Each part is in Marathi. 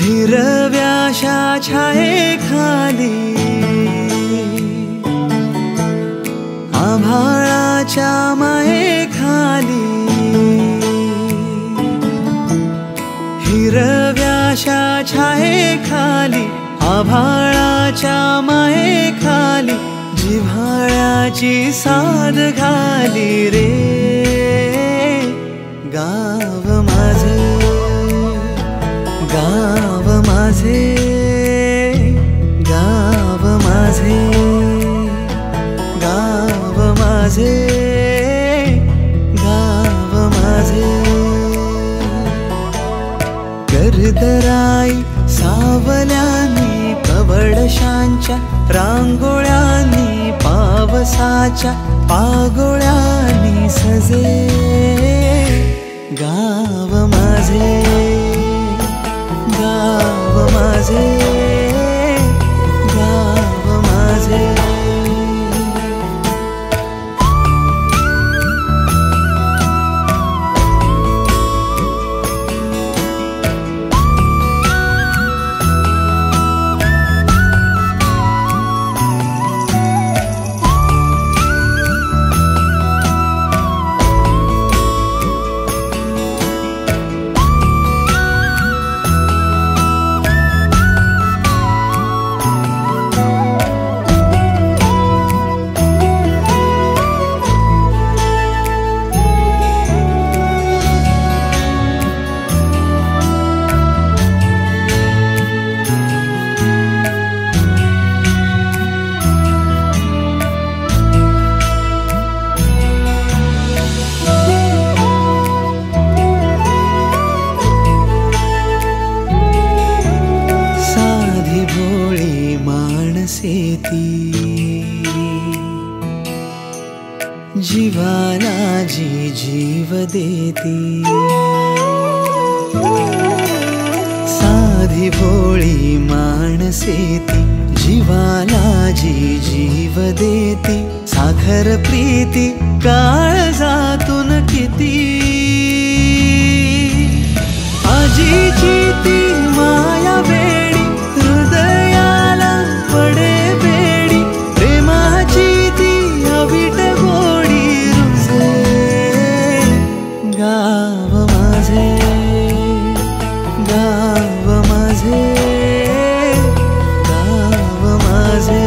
हिरव्याशा छायेखाली आभाळाच्या मायेखाली हिरव्याशा छायेखाली आभाळाच्या मायेखाली जिव्हाळ्याची साद घाली रे गाव माझे गाव माझे गाव माझे गाव माझे गाव माझे कर्दराई सावल्यांनी कवडशांच्या रांगोळ्यांनी पावसाच्या पागोळ्यांनी सजे गाव माझे गाव माझे गाव माझे जीवाला जी जीव देती साधी भोळी माणसे ती जीवाला जी जीव देती साखर प्रीती काळजातून किती आजीची ती माया वेडी हृदयाला पडे बेडी प्रेमाची ती अविट गोडी रुजे गाव माझे गाव माझे गाव माझे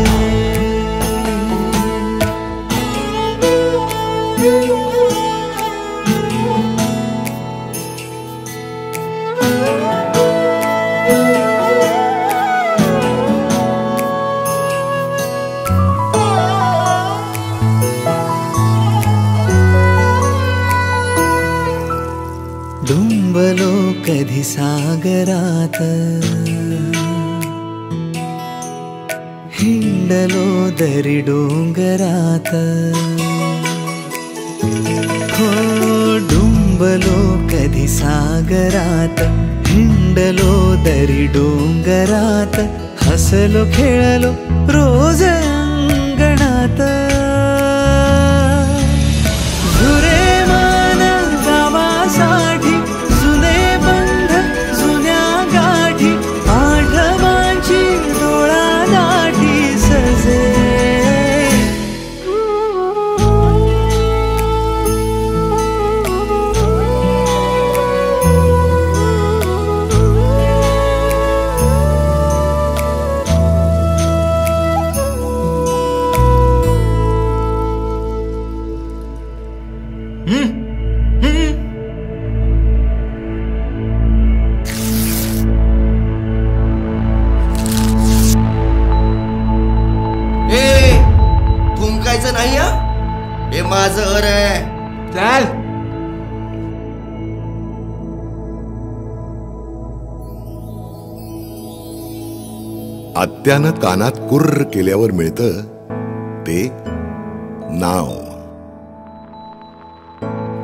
डुंबलो कधी सागरात हिंडलो दरी डोंगरात हो डुंबलो कधी सागरात हिंडलो दरी डोंगरात हसलो खेळलो रोज अंगणात झुरे मन गावासाठी जुने बंध जुन्या गाठी आठवांची डोळा दाटी सजे नाही हे माझं घर आहे. चल आत्यानं कानात कुर्र केल्यावर मिळतं ते नाव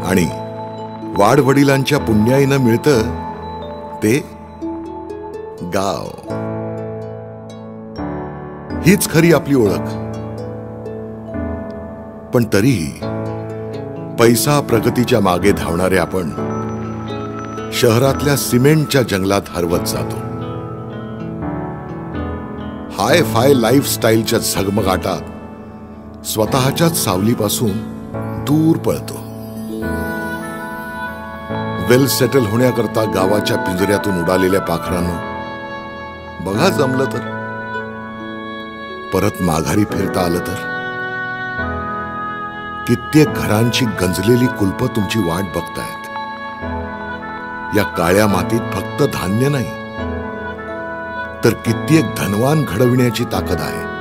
आणि वाडवडिलांच्या पुण्याईनं मिळतं ते गाव. हीच खरी आपली ओळख. पण तरीही पैसा प्रगतीच्या मागे धावणारे आपण शहरातल्या सिमेंटच्या जंगलात हरवत जातो. हाय फाय लाईफस्टाईलच्या झगमगाटात स्वतःच्याच सावलीपासून दूर पळतो. वेल सेटल होण्याकरता गावाच्या पिंजऱ्यातून उडालेल्या पाखरांनो, बघा जमलं तर परत माघारी फिरता आलं तर. कित्येक घरांची गंजलेली कुलपं तुमची वाट बघतायत. या काळ्या मातीत फक्त धान्य नाही तर कित्येक धनवान घडविण्याची ताकद आहे.